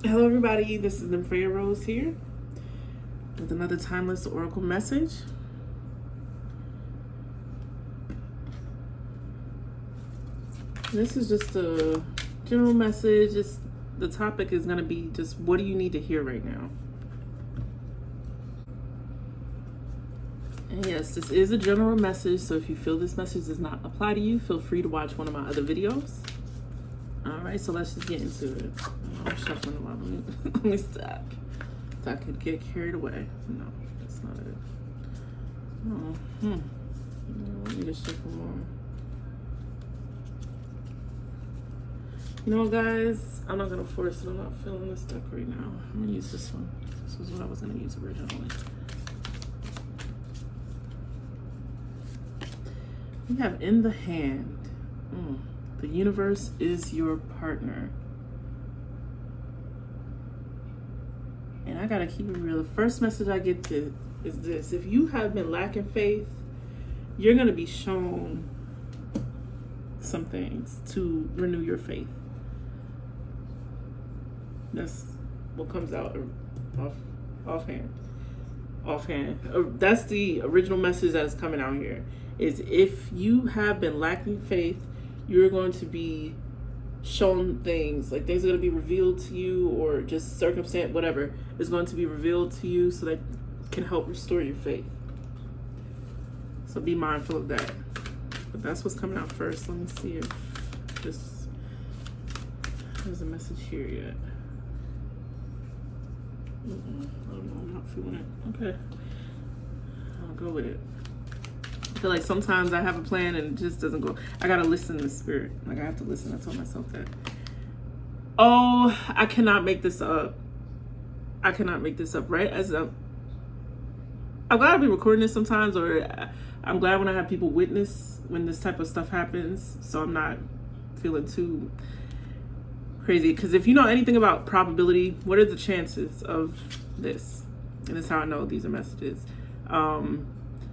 Hello, everybody. This is Nymphaea Rose here with another timeless oracle message. This is just a general message. The topic is going to be just what do you need to hear right now? And yes, this is a general message, so if you feel this message does not apply to you, feel free to watch one of my other videos. All right, so let's just get into it. I'm shuffling around. Let me stop. So I could get carried away. No, that's not it. Oh, No, let me just shuffle more. You know what, guys? I'm not gonna force it. I'm not feeling this deck right now. I'm gonna use this one. This was what I was gonna use originally. We have in the hand. The universe is your partner. And I gotta keep it real. The first message I get is this. If you have been lacking faith, you're gonna be shown some things to renew your faith. That's what comes out offhand. That's the original message that is coming out here. Is if you have been lacking faith, you're going to be shown things, like things are going to be revealed to you, or just circumstance, whatever is going to be revealed to you, so that can help restore your faith. So be mindful of that. But that's what's coming out first. Let me see if there's a message here yet. I don't know, I'm not feeling it. Okay, I'll go with it. I feel like sometimes I have a plan and it just doesn't go. I gotta listen to the spirit. Like, I have to listen. I told myself that. Oh, I cannot make this up. I cannot make this up, right? I'm glad I be recording this sometimes, or I'm glad when I have people witness when this type of stuff happens, so I'm not feeling too crazy. Because if you know anything about probability, what are the chances of this? And that's how I know these are messages.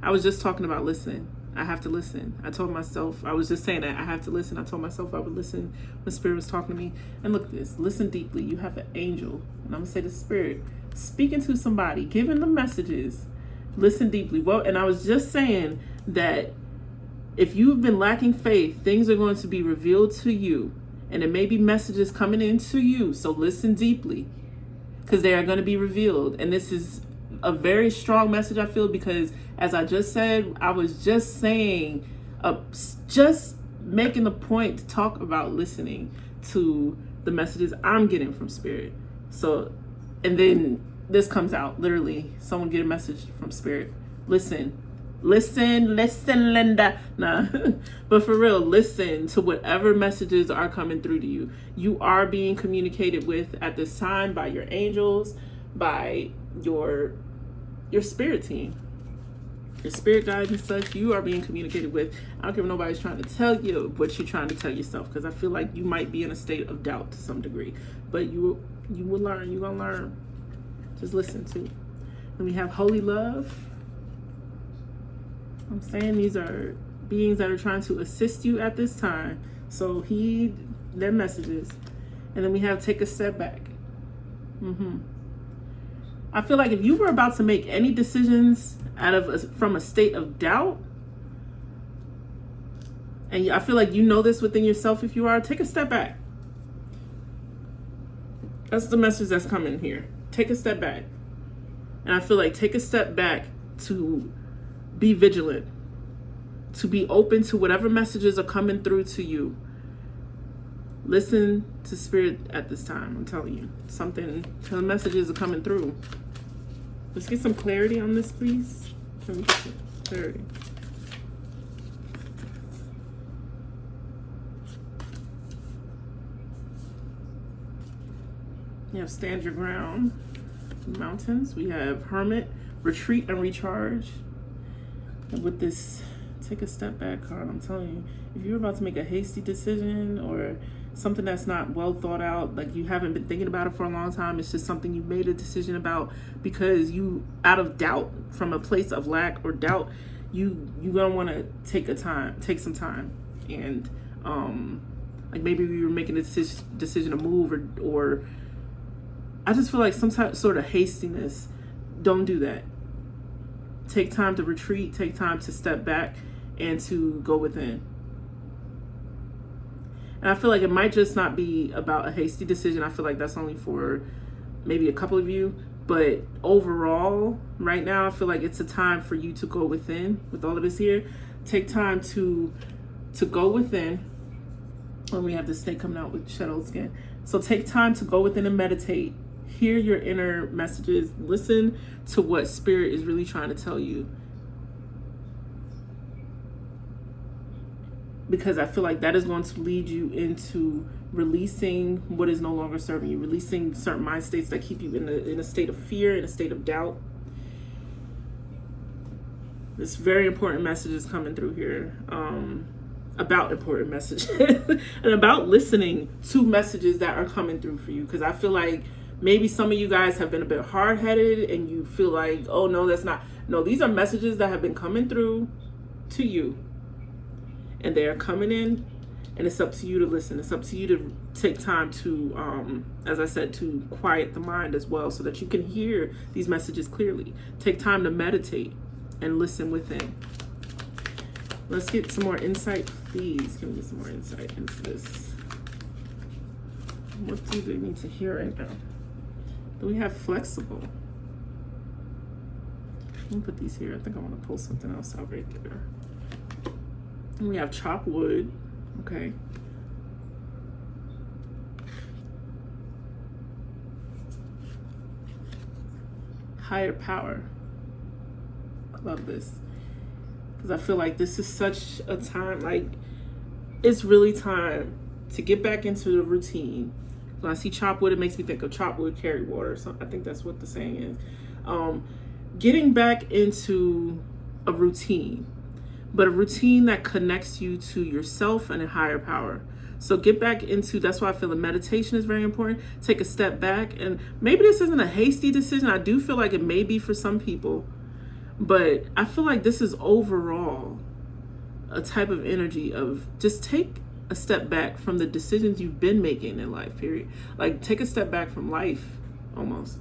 I was just talking about listening. I have to listen. I told myself, I was just saying that I have to listen. I told myself I would listen when Spirit was talking to me. And look at this, listen deeply. You have an angel. And I'm going to say the Spirit speaking to somebody, giving them messages. Listen deeply. Well, and I was just saying that if you've been lacking faith, things are going to be revealed to you. And there may be messages coming into you. So listen deeply, because they are going to be revealed. And this is a very strong message, I feel, because as I just said, I was just saying, just making the point to talk about listening to the messages I'm getting from Spirit. So, and then this comes out, literally, someone get a message from Spirit. Listen, Linda. Nah, but for real, listen to whatever messages are coming through to you. You are being communicated with at this time by your angels, by your spirit team, your spirit guides and such. You are being communicated with. I don't care if nobody's trying to tell you what you're trying to tell yourself, because I feel like you might be in a state of doubt to some degree, but you will learn. You're gonna learn. Just listen to. And we have holy love. I'm saying these are beings that are trying to assist you at this time, so heed their messages. And then we have take a step back. I feel like if you were about to make any decisions from a state of doubt, and I feel like you know this within yourself, if you are, take a step back. That's the message that's coming here. Take a step back. And I feel like take a step back to be vigilant, to be open to whatever messages are coming through to you. Listen to Spirit at this time. I'm telling you, some messages are coming through. Let's get some clarity on this, please. Can we get some clarity? You have stand your ground, mountains. We have hermit, retreat and recharge. And with this take a step back card, I'm telling you, if you're about to make a hasty decision or something that's not well thought out, like you haven't been thinking about it for a long time, it's just something you made a decision about because you, out of doubt, from a place of lack or doubt, you're gonna want to take some time, and like maybe you were making a decision to move or I just feel like some sort of hastiness. Don't do that. Take time to retreat, take time to step back and to go within. And I feel like it might just not be about a hasty decision. I feel like that's only for maybe a couple of you. But overall, right now, I feel like it's a time for you to go within with all of this here. Take time to go within. When we have the snake coming out with shadowed skin. So take time to go within and meditate. Hear your inner messages. Listen to what Spirit is really trying to tell you. Because I feel like that is going to lead you into releasing what is no longer serving you. Releasing certain mind states that keep you in a state of fear, in a state of doubt. This very important message is coming through here. About important messages. And about listening to messages that are coming through for you. Because I feel like maybe some of you guys have been a bit hard-headed and you feel like, oh no, that's not. No, these are messages that have been coming through to you. And they are coming in, and it's up to you to listen. It's up to you to take time to, as I said, to quiet the mind as well so that you can hear these messages clearly. Take time to meditate and listen within. Let's get some more insight, please. Give me some more insight into this. What do they need to hear right now? Do we have flexible? Let me put these here. I think I want to pull something else out right there. And we have chop wood. Okay. Higher power. I love this. Because I feel like this is such a time, like, it's really time to get back into the routine. When I see chop wood, it makes me think of chop wood, carry water. So I think that's what the saying is. Getting back into a routine, but a routine that connects you to yourself and a higher power. So get back into, that's why I feel the meditation is very important. Take a step back, and maybe this isn't a hasty decision. I do feel like it may be for some people, but I feel like this is overall a type of energy of just take a step back from the decisions you've been making in life, period. Like take a step back from life almost.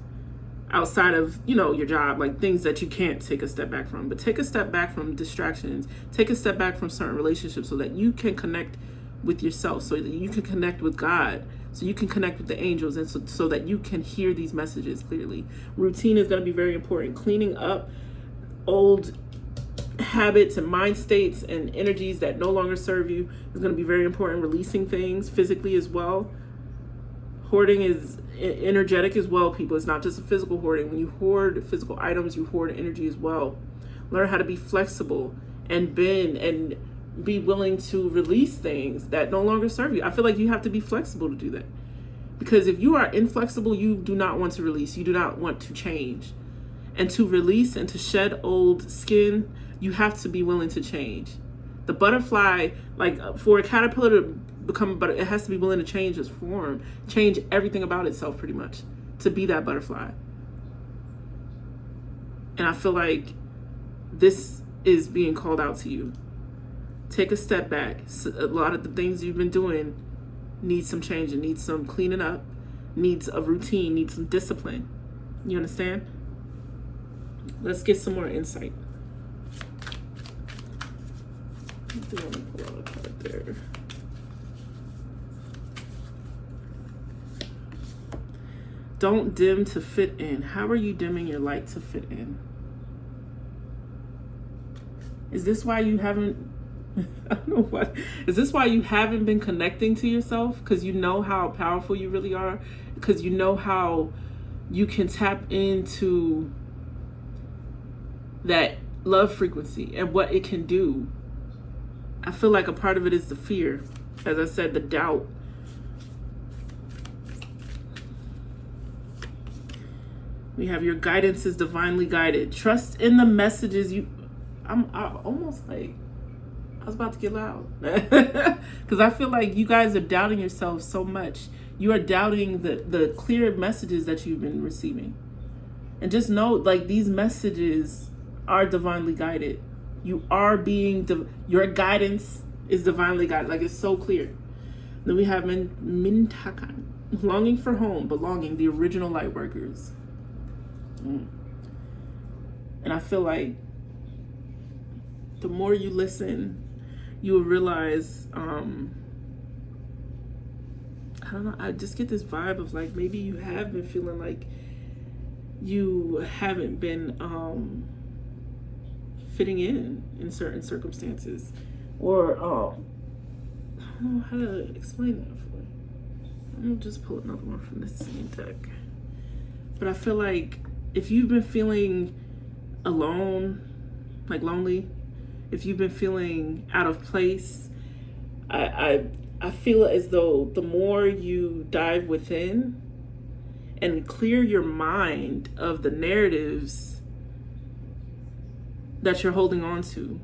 Outside of, your job, like things that you can't take a step back from, but take a step back from distractions, take a step back from certain relationships so that you can connect with yourself, so that you can connect with God, so you can connect with the angels, and so that you can hear these messages clearly. Routine is going to be very important. Cleaning up old habits and mind states and energies that no longer serve you is going to be very important. Releasing things physically as well. Hoarding is energetic as well, people. It's not just a physical hoarding. When you hoard physical items, you hoard energy as well. Learn how to be flexible and bend and be willing to release things that no longer serve you. I feel like you have to be flexible to do that. Because if you are inflexible, you do not want to release. You do not want to change. And to release and to shed old skin, you have to be willing to change. The butterfly, like for a caterpillar to become a butterfly, it has to be willing to change its form, change everything about itself pretty much to be that butterfly. And I feel like this is being called out to you. Take a step back. A lot of the things you've been doing need some change. It needs some cleaning up, needs a routine, needs some discipline. You understand? Let's get some more insight. I want to pull out a card there. Don't dim to fit in. How are you dimming your light to fit in? Is this why you haven't, I don't know what, is this why you haven't been connecting to yourself? Because you know how powerful you really are? Because you know how you can tap into that love frequency and what it can do. I feel like a part of it is the fear. As I said, the doubt. We have your guidance is divinely guided. Trust in the messages you... I'm almost like... I was about to get loud. Because I feel like you guys are doubting yourselves so much. You are doubting the clear messages that you've been receiving. And just know, like, these messages are divinely guided. You are being... your guidance is divinely guided. Like, it's so clear. Then we have Mintakan. Longing for home, belonging, the original light workers. And I feel like the more you listen, you will realize, I don't know, I just get this vibe of like, maybe you have been feeling like you haven't been fitting in certain circumstances. Or, I don't know how to explain that for you. I'm gonna just pull another one from this same deck. But I feel like if you've been feeling alone, like lonely, if you've been feeling out of place, I feel as though the more you dive within and clear your mind of the narratives that you're holding on to,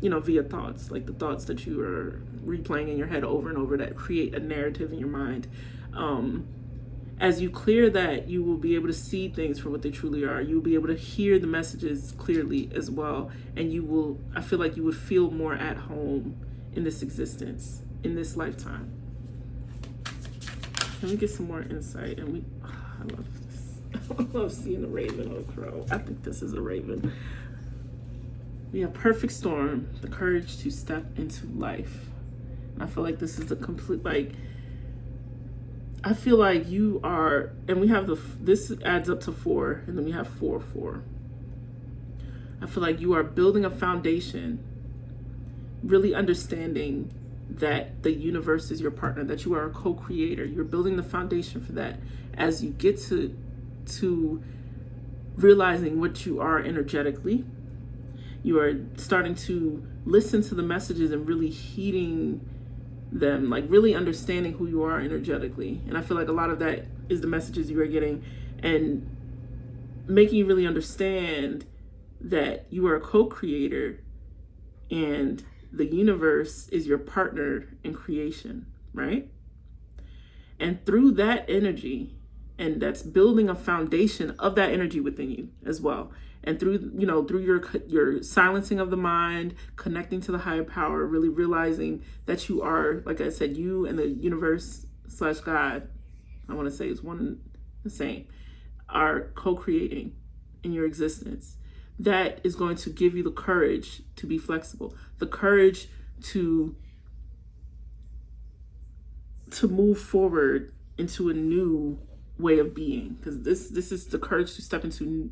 via thoughts, like the thoughts that you are replaying in your head over and over that create a narrative in your mind. As you clear that, you will be able to see things for what they truly are. You will be able to hear the messages clearly as well. And I feel like you would feel more at home in this existence, in this lifetime. Let me get some more insight. And I love this. I love seeing a raven or a crow. I think this is a raven. We have perfect storm, the courage to step into life. And I feel like this is the complete, I feel like you are, and we have this adds up to 4, and then we have 4, 4. I feel like you are building a foundation, really understanding that the universe is your partner, that you are a co-creator. You're building the foundation for that as you get to realizing what you are energetically. You are starting to listen to the messages and really heeding them, like really understanding who you are energetically. And I feel like a lot of that is the messages you are getting and making you really understand that you are a co-creator and the universe is your partner in creation, right? And through that energy, and that's building a foundation of that energy within you as well. And through your silencing of the mind, connecting to the higher power, really realizing that you are, like I said, you and the universe / God, I want to say is one and the same, are co-creating in your existence. That is going to give you the courage to be flexible, the courage to move forward into a new way of being, because this is the courage to step into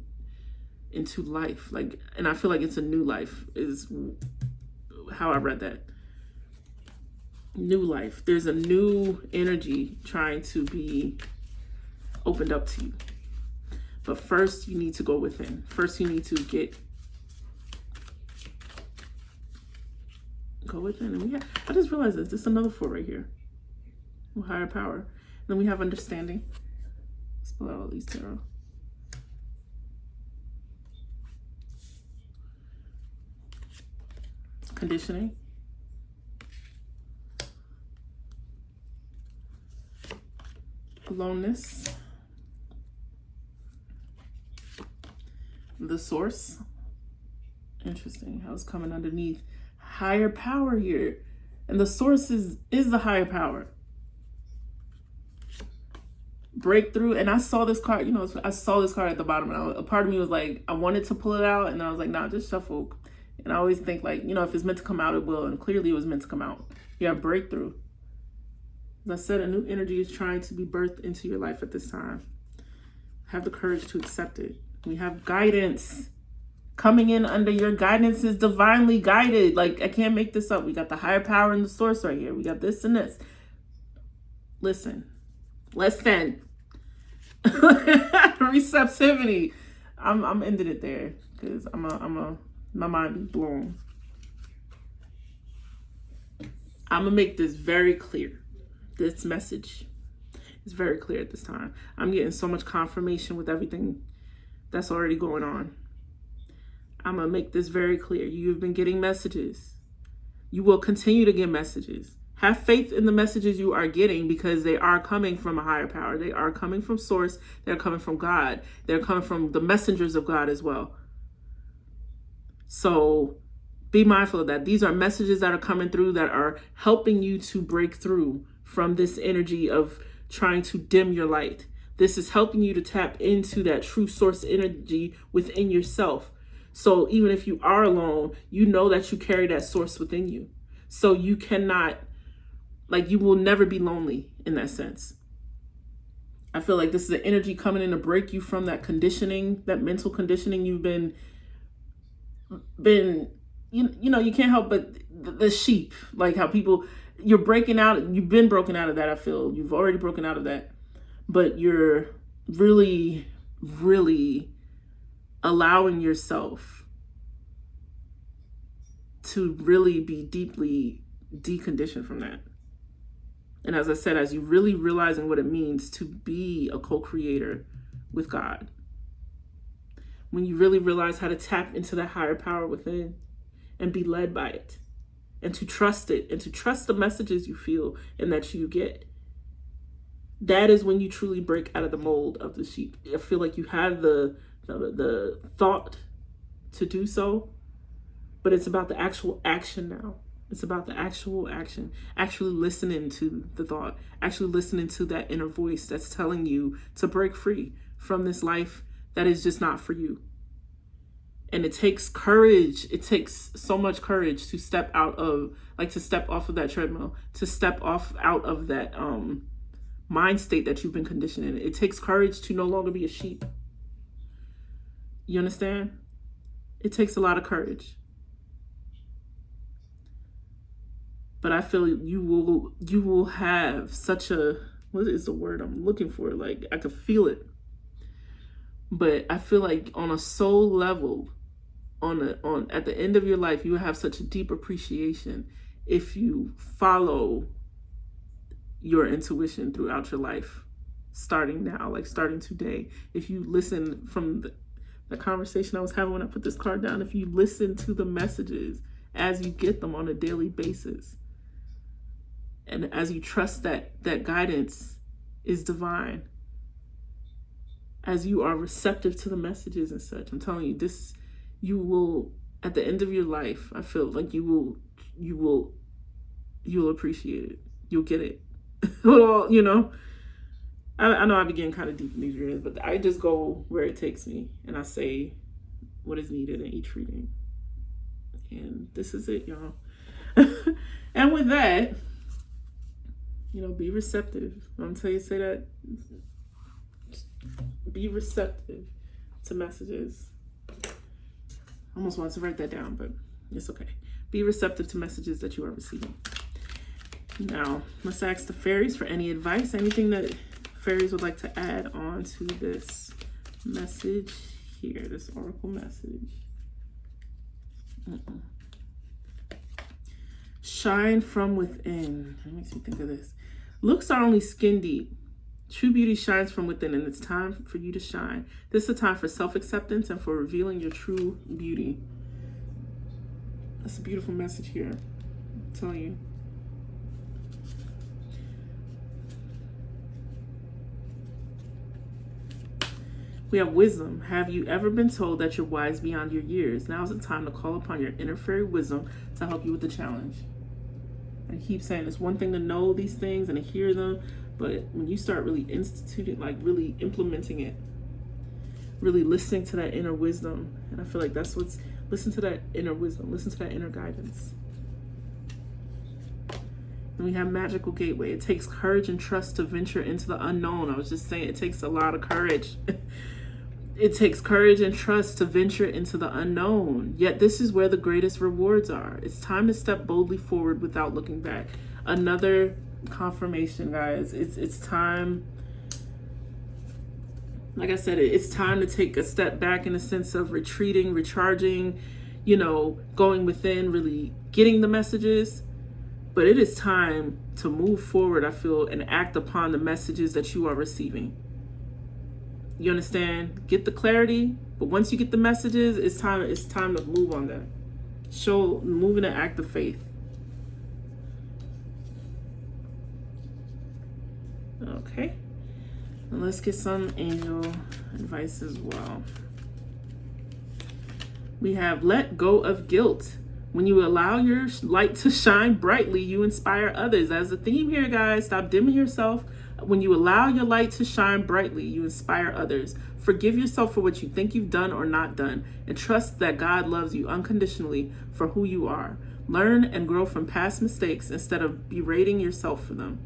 life, and I feel like it's a new life is how I read that. New life. There's a new energy trying to be opened up to you. But first you need to go within. First you need to go within. And I just realized this is another 4 right here. Higher power. And then we have understanding. Let's pull out all these tarot. Conditioning. Aloneness. The source. Interesting how it's coming underneath. Higher power here. And the source is the higher power. Breakthrough. And I saw this card, I saw this card at the bottom, and a part of me was like, I wanted to pull it out, and I was like, nah, just shuffle. And I always think if it's meant to come out, it will. And clearly it was meant to come out. You have breakthrough. As I said, a new energy is trying to be birthed into your life at this time. Have the courage to accept it. We have guidance. Coming in under your guidance is divinely guided. I can't make this up. We got the higher power and the source right here. We got this and this. Listen. Receptivity. I'm ending it there because my mind be blown. I'm gonna make this very clear. This message is very clear at this time. I'm getting so much confirmation with everything that's already going on. I'm gonna make this very clear. You've been getting messages. You will continue to get messages. Have faith in the messages you are getting, because they are coming from a higher power. They are coming from source. They're coming from God. They're coming from the messengers of God as well. So be mindful of that. These are messages that are coming through that are helping you to break through from this energy of trying to dim your light. This is helping you to tap into that true source energy within yourself. So even if you are alone, you know that you carry that source within you. So you cannot, like, you will never be lonely in that sense. I feel like this is an energy coming in to break you from that conditioning, that mental conditioning you've been you know, you can't help but the sheep, like how people, you're breaking out, you've been broken out of that. I feel you've already broken out of that, but you're really, really allowing yourself to really be deeply deconditioned from that. And as I said, as you really realizing what it means to be a co-creator with God, when you really realize how to tap into that higher power within and be led by it, and to trust it, and to trust the messages you feel and that you get, that is when you truly break out of the mold of the sheep. I feel like you have the thought to do so, but it's about the actual action now. It's about the actual action, actually listening to the thought, actually listening to that inner voice that's telling you to break free from this life that is just not for you. And it takes courage. It takes so much courage to step out of, like, to step off of that treadmill, to step off out of that mind state that you've been conditioned in. It takes courage to no longer be a sheep. You understand? It takes a lot of courage. But I feel you will have such a, what is the word I'm looking for? Like, I could feel it. But I feel like on a soul level, at the end of your life, you will have such a deep appreciation if you follow your intuition throughout your life, starting now, like starting today. If you listen from the conversation I was having when I put this card down, if you listen to the messages as you get them on a daily basis, and as you trust that guidance is divine, as you are receptive to the messages and such, I'm telling you, this, you will, at the end of your life, I feel like you'll appreciate it. You'll get it. Well, you know, I know I be getting kind of deep in these readings, but I just go where it takes me, and I say what is needed in each reading. And this is it, y'all. And with that, you know, be receptive. I'm tell you, say that. Be receptive to messages. I almost wanted to write that down, but it's okay. Be receptive to messages that you are receiving. Now, let's ask the fairies for any advice, anything that fairies would like to add on to this message here, this oracle message. Shine from within. That makes me think of this. Looks are only skin deep. True beauty shines from within, and it's time for you to shine. This is a time for self-acceptance and for revealing your true beauty. That's a beautiful message here. I'm telling you. We have wisdom. Have you ever been told that you're wise beyond your years? Now is the time to call upon your inner fairy wisdom to help you with the challenge. I keep saying it's one thing to know these things and to hear them, but when you start really instituting, like really implementing it, really listening to that inner wisdom, and I feel like that's what's, listen to that inner wisdom, listen to that inner guidance. And we have magical gateway. It takes courage and trust to venture into the unknown. I was just saying, it takes a lot of courage. It takes courage and trust to venture into the unknown. Yet this is where the greatest rewards are. It's time to step boldly forward without looking back. Another confirmation, guys. It's time. Like I said, it's time to take a step back in a sense of retreating, recharging, you know, going within, really getting the messages. But it is time to move forward, I feel, and act upon the messages that you are receiving. You understand? Get the clarity, but once you get the messages, it's time to move on that. Move in an act of faith. Okay. And let's get some angel advice as well. We have let go of guilt. When you allow your light to shine brightly, you inspire others. That's the theme here, guys. Stop dimming yourself. When you allow your light to shine brightly, you inspire others. Forgive yourself for what you think you've done or not done, and trust that God loves you unconditionally for who you are. Learn and grow from past mistakes instead of berating yourself for them.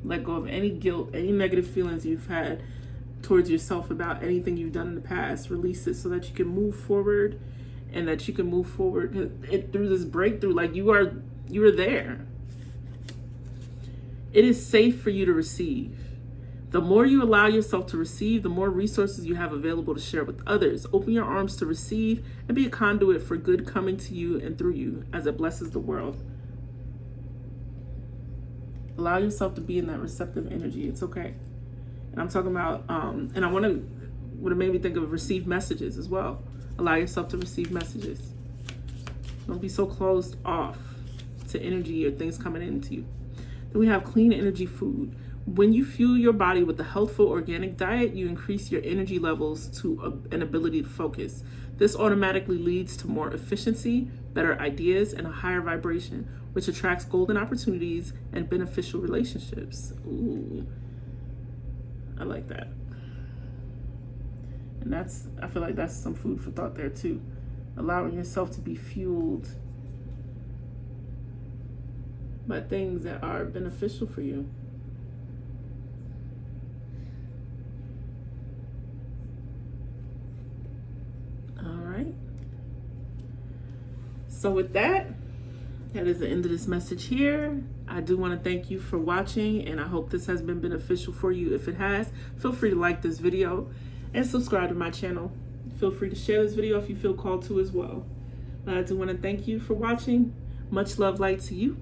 Let go of any guilt, any negative feelings you've had towards yourself about anything you've done in the past. Release it so that you can move forward, and that you can move forward through this breakthrough. Like you are there. It is safe for you to receive. The more you allow yourself to receive, the more resources you have available to share with others. Open your arms to receive and be a conduit for good coming to you and through you as it blesses the world. Allow yourself to be in that receptive energy. It's okay. And I'm talking about, and I what it made me think of receive messages as well. Allow yourself to receive messages. Don't be so closed off to energy or things coming into you. Then we have clean energy food. When you fuel your body with a healthful organic diet, you increase your energy levels to an ability to focus. This automatically leads to more efficiency, better ideas, and a higher vibration, which attracts golden opportunities and beneficial relationships. Ooh, I like that. And I feel like that's some food for thought there too. Allowing yourself to be fueled by things that are beneficial for you. All right. So with that is the end of this message here. I do want to thank you for watching, and I hope this has been beneficial for you. If it has, feel free to like this video and subscribe to my channel. Feel free to share this video if you feel called to as well. I do want to thank you for watching. Much love, light to you.